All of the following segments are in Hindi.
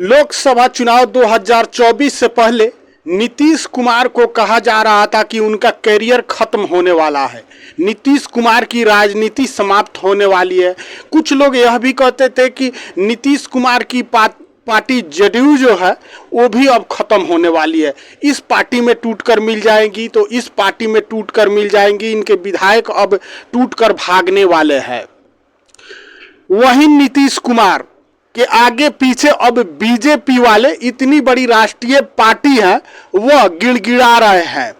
लोकसभा चुनाव 2024 से पहले नीतीश कुमार को कहा जा रहा था कि उनका करियर खत्म होने वाला है। नीतीश कुमार की राजनीति समाप्त होने वाली है। कुछ लोग यह भी कहते थे कि नीतीश कुमार की पार्टी जदयू जो है वो भी अब खत्म होने वाली है। इस पार्टी में टूटकर मिल जाएगी तो इस पार्टी में टूटकर मिल जाएंगी। इनके विधायक अब टूटकर भागने वाले हैं। वहीं नीतीश कुमार के आगे पीछे अब बीजेपी वाले, इतनी बड़ी राष्ट्रीय पार्टी है, वह गिड़गिड़ा रहे हैं।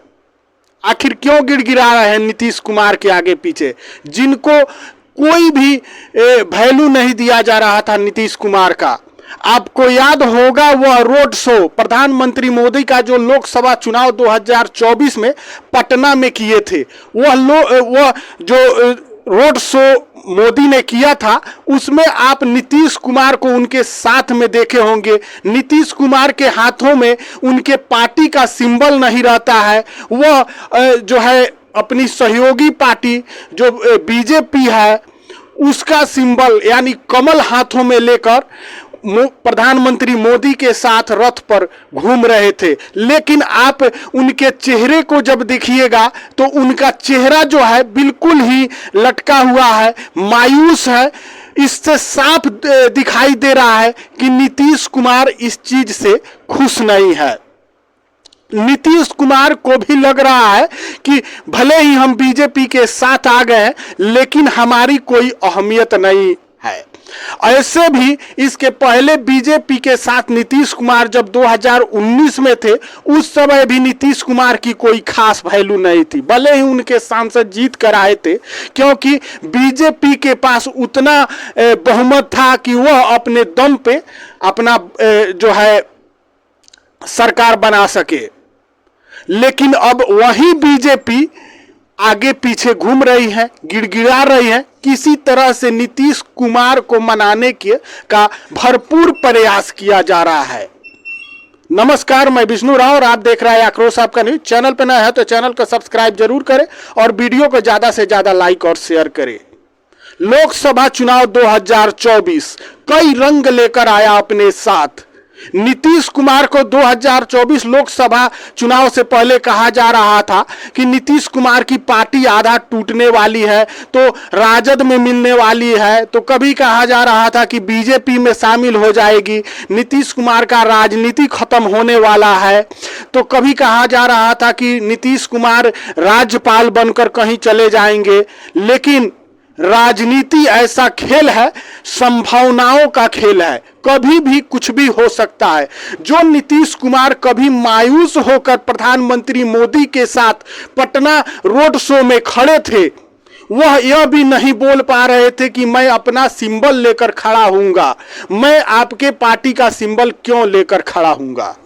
आखिर क्यों गिड़गिड़ा रहे हैं नीतीश कुमार के आगे पीछे, जिनको कोई भी वैल्यू नहीं दिया जा रहा था नीतीश कुमार का। आपको याद होगा वह रोड शो प्रधानमंत्री मोदी का जो लोकसभा चुनाव 2024 में पटना में किए थे, वह जो रोड शो मोदी ने किया था उसमें आप नीतीश कुमार को उनके साथ में देखे होंगे। नीतीश कुमार के हाथों में उनके पार्टी का सिंबल नहीं रहता है। वह जो है अपनी सहयोगी पार्टी जो बीजेपी है उसका सिंबल यानी कमल हाथों में लेकर प्रधानमंत्री मोदी के साथ रथ पर घूम रहे थे। लेकिन आप उनके चेहरे को जब देखिएगा तो उनका चेहरा जो है बिल्कुल ही लटका हुआ है, मायूस है। इससे साफ दिखाई दे रहा है कि नीतीश कुमार इस चीज से खुश नहीं है। नीतीश कुमार को भी लग रहा है कि भले ही हम बीजेपी के साथ आ गए हैं लेकिन हमारी कोई अहमियत नहीं है। ऐसे भी इसके पहले बीजेपी के साथ नीतीश कुमार जब 2019 में थे उस समय भी नीतीश कुमार की कोई खास वैल्यू नहीं थी, भले ही उनके सांसद जीत कर आए थे, क्योंकि बीजेपी के पास उतना बहुमत था कि वह अपने दम पे अपना जो है सरकार बना सके। लेकिन अब वही बीजेपी आगे पीछे घूम रही है, गिड़गिड़ा रही है। किसी तरह से नीतीश कुमार को मनाने का भरपूर प्रयास किया जा रहा है। नमस्कार, मैं विष्णु राव और आप देख रहे हैं आक्रोश आपका न्यूज। चैनल पर नया है तो चैनल को सब्सक्राइब जरूर करें और वीडियो को ज्यादा से ज्यादा लाइक और शेयर करें। लोकसभा चुनाव 2024 कई रंग लेकर आया अपने साथ। नीतीश कुमार को 2024 लोकसभा चुनाव से पहले कहा जा रहा था कि नीतीश कुमार की पार्टी आधा टूटने वाली है तो राजद में मिलने वाली है, तो कभी कहा जा रहा था कि बीजेपी में शामिल हो जाएगी, नीतीश कुमार का राजनीति खत्म होने वाला है, तो कभी कहा जा रहा था कि नीतीश कुमार राज्यपाल बनकर कहीं चले जाएंगे। लेकिन राजनीति ऐसा खेल है, संभावनाओं का खेल है, कभी भी कुछ भी हो सकता है। जो नीतीश कुमार कभी मायूस होकर प्रधानमंत्री मोदी के साथ पटना रोड शो में खड़े थे, वह यह भी नहीं बोल पा रहे थे कि मैं अपना सिंबल लेकर खड़ा हूंगा, मैं आपके पार्टी का सिंबल क्यों लेकर खड़ा हूंगा।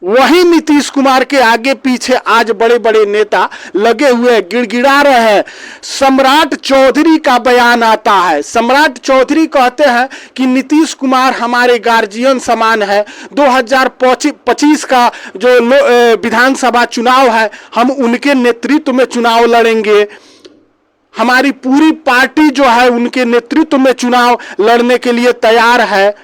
वही नीतीश कुमार के आगे पीछे आज बड़े बड़े नेता लगे हुए गिड़गिड़ा रहे हैं। सम्राट चौधरी का बयान आता है। सम्राट चौधरी कहते हैं कि नीतीश कुमार हमारे गार्जियन समान है। 2025 का जो विधानसभा चुनाव है हम उनके नेतृत्व में चुनाव लड़ेंगे। हमारी पूरी पार्टी जो है उनके नेतृत्व में चुनाव लड़ने के लिए तैयार है।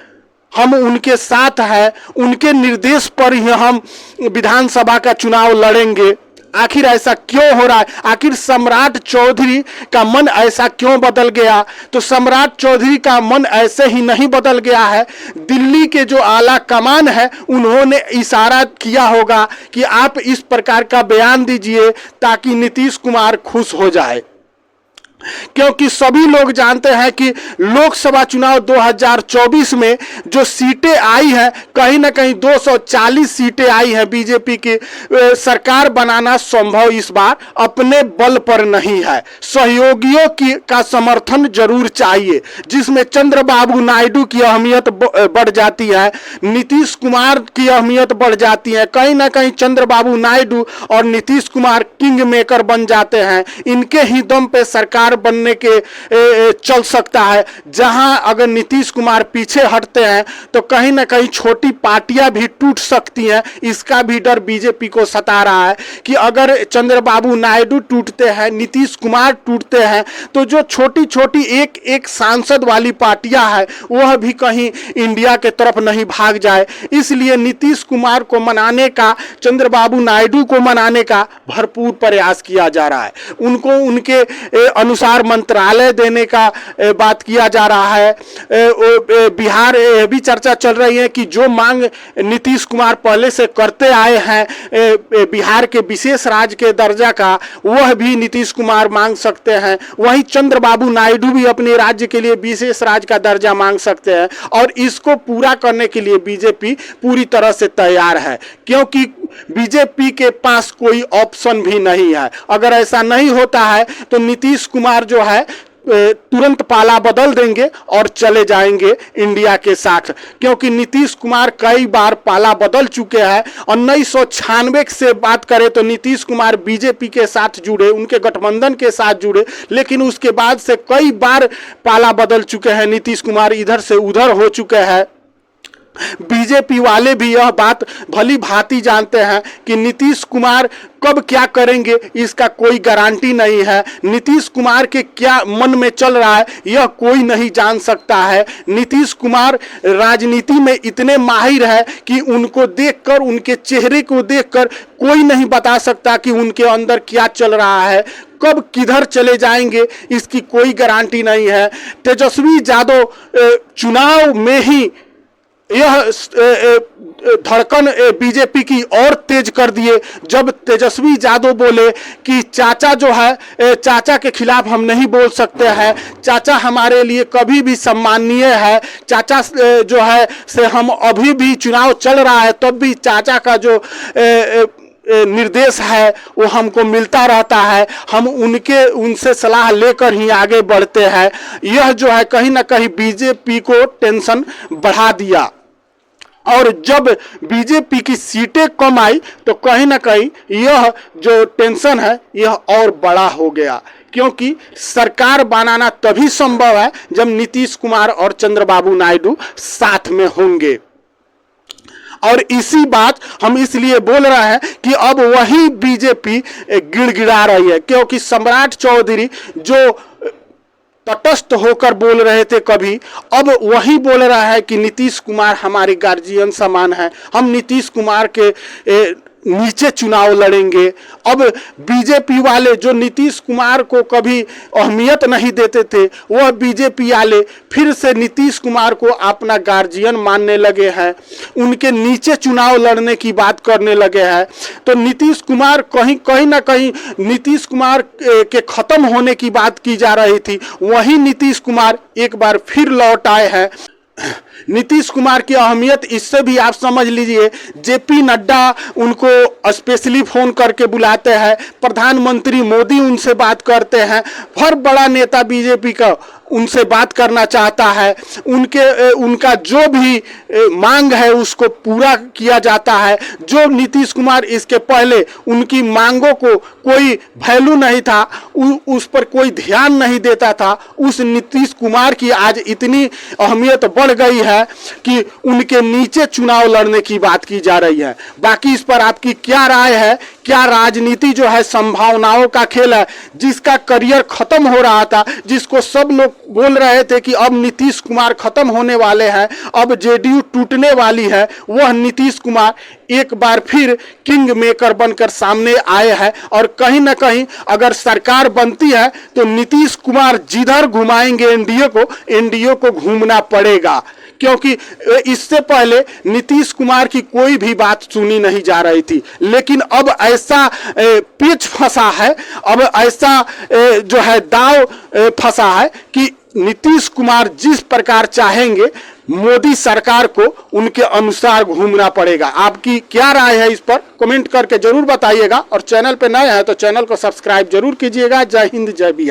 हम उनके साथ हैं, उनके निर्देश पर ही हम विधानसभा का चुनाव लड़ेंगे। आखिर ऐसा क्यों हो रहा है? आखिर सम्राट चौधरी का मन ऐसा क्यों बदल गया? तो सम्राट चौधरी का मन ऐसे ही नहीं बदल गया है। दिल्ली के जो आला कमान है उन्होंने इशारा किया होगा कि आप इस प्रकार का बयान दीजिए ताकि नीतीश कुमार खुश हो जाए, क्योंकि सभी लोग जानते हैं कि लोकसभा चुनाव 2024 में जो सीटें आई हैं कहीं ना कहीं 240 सीटें आई हैं। बीजेपी की सरकार बनाना संभव इस बार अपने बल पर नहीं है, सहयोगियों का समर्थन जरूर चाहिए, जिसमें चंद्रबाबू नायडू की अहमियत बढ़ जाती है, नीतीश कुमार की अहमियत बढ़ जाती है। कहीं ना कहीं चंद्रबाबू नायडू और नीतीश कुमार किंग मेकर बन जाते हैं। इनके ही दम पे सरकार सरकार बनने के चल सकता है, जहां अगर नीतीश कुमार पीछे हटते हैं तो कहीं ना कहीं छोटी पार्टियां भी टूट सकती हैं। इसका भी डर बीजेपी को सता रहा है कि अगर चंद्रबाबू नायडू टूटते हैं, नीतीश कुमार टूटते हैं, तो जो छोटी छोटी एक एक सांसद वाली पार्टियां हैं वह भी कहीं इंडिया के तरफ नहीं भाग जाए। इसलिए नीतीश कुमार को मनाने का, चंद्रबाबू नायडू को मनाने का भरपूर प्रयास किया जा रहा है। उनको उनके अनुसार मंत्रालय देने का बात किया जा रहा है। बिहार भी चर्चा चल रही है कि जो मांग नीतीश कुमार पहले से करते आए हैं बिहार के विशेष राज्य के दर्जा का, वह भी नीतीश कुमार मांग सकते हैं। वहीं चंद्रबाबू नायडू भी अपने राज्य के लिए विशेष राज्य का दर्जा मांग सकते हैं और इसको पूरा करने के लिए बीजेपी पूरी तरह से तैयार है, क्योंकि बीजेपी के पास कोई ऑप्शन भी नहीं है। अगर ऐसा नहीं होता है तो नीतीश कुमार जो है तुरंत पाला बदल देंगे और चले जाएंगे इंडिया के साथ, क्योंकि नीतीश कुमार कई बार पाला बदल चुके हैं। 1996 से बात करें तो नीतीश कुमार बीजेपी के साथ जुड़े, उनके गठबंधन के साथ जुड़े, लेकिन उसके बाद से कई बार पाला बदल चुके हैं। नीतीश कुमार इधर से उधर हो चुके हैं। बीजेपी वाले भी यह बात भली भांति जानते हैं कि नीतीश कुमार कब क्या करेंगे इसका कोई गारंटी नहीं है। नीतीश कुमार के क्या मन में चल रहा है यह कोई नहीं जान सकता है। नीतीश कुमार राजनीति में इतने माहिर है कि उनको देखकर, उनके चेहरे को देखकर कोई नहीं बता सकता कि उनके अंदर क्या चल रहा है, कब किधर चले जाएंगे इसकी कोई गारंटी नहीं है। तेजस्वी यादव चुनाव में ही यह धड़कन बीजेपी की और तेज कर दिए जब तेजस्वी यादव बोले कि चाचा जो है, चाचा के खिलाफ हम नहीं बोल सकते हैं, चाचा हमारे लिए कभी भी सम्माननीय है, चाचा जो है से हम अभी भी चुनाव चल रहा है तब भी चाचा का जो निर्देश है वो हमको मिलता रहता है, हम उनसे सलाह लेकर ही आगे बढ़ते हैं। यह जो है कहीं ना कहीं बीजेपी को टेंशन बढ़ा दिया और जब बीजेपी की सीटें कम आई तो कहीं ना कहीं यह जो टेंशन है यह और बड़ा हो गया, क्योंकि सरकार बनाना तभी संभव है जब नीतीश कुमार और चंद्रबाबू नायडू साथ में होंगे। और इसी बात हम इसलिए बोल रहे हैं कि अब वही बीजेपी गिड़गिड़ा रही है, क्योंकि सम्राट चौधरी जो तटस्थ होकर बोल रहे थे कभी, अब वही बोल रहा है कि नीतीश कुमार हमारे गार्जियन समान है, हम नीतीश कुमार के नीचे चुनाव लड़ेंगे। अब बीजेपी वाले जो नीतीश कुमार को कभी अहमियत नहीं देते थे वह बीजेपी वाले फिर से नीतीश कुमार को अपना गार्जियन मानने लगे हैं, उनके नीचे चुनाव लड़ने की बात करने लगे हैं। तो नीतीश कुमार कहीं ना कहीं नीतीश कुमार के खत्म होने की बात की जा रही थी, वही नीतीश कुमार एक बार फिर लौट आए हैं। नीतीश कुमार की अहमियत इससे भी आप समझ लीजिए, जेपी नड्डा उनको स्पेशली फोन करके बुलाते हैं, प्रधानमंत्री मोदी उनसे बात करते हैं, हर बड़ा नेता बीजेपी का उनसे बात करना चाहता है, उनका जो भी मांग है उसको पूरा किया जाता है। जो नीतीश कुमार इसके पहले उनकी मांगों को कोई वैल्यू नहीं था, उस पर कोई ध्यान नहीं देता था, उस नीतीश कुमार की आज इतनी अहमियत बढ़ गई है कि उनके नीचे चुनाव लड़ने की बात की जा रही है। बाकी इस पर आपकी क्या राय है? क्या राजनीति जो है संभावनाओं का खेल है? जिसका करियर खत्म हो रहा था, जिसको सब लोग बोल रहे थे कि अब नीतीश कुमार खत्म होने वाले हैं, अब जेडीयू टूटने वाली है, वह नीतीश कुमार एक बार फिर किंग मेकर बनकर सामने आए हैं। और कहीं ना कहीं अगर सरकार बनती है तो नीतीश कुमार जिधर घुमाएंगे एनडीए को घूमना पड़ेगा, क्योंकि इससे पहले नीतीश कुमार की कोई भी बात सुनी नहीं जा रही थी, लेकिन अब ऐसा पेच फंसा है, अब ऐसा जो है दाव फंसा है कि नीतीश कुमार जिस प्रकार चाहेंगे मोदी सरकार को उनके अनुसार घूमना पड़ेगा। आपकी क्या राय है इस पर कमेंट करके जरूर बताइएगा, और चैनल पे नए हैं तो चैनल को सब्सक्राइब जरूर कीजिएगा। जय हिंद, जय बिहार।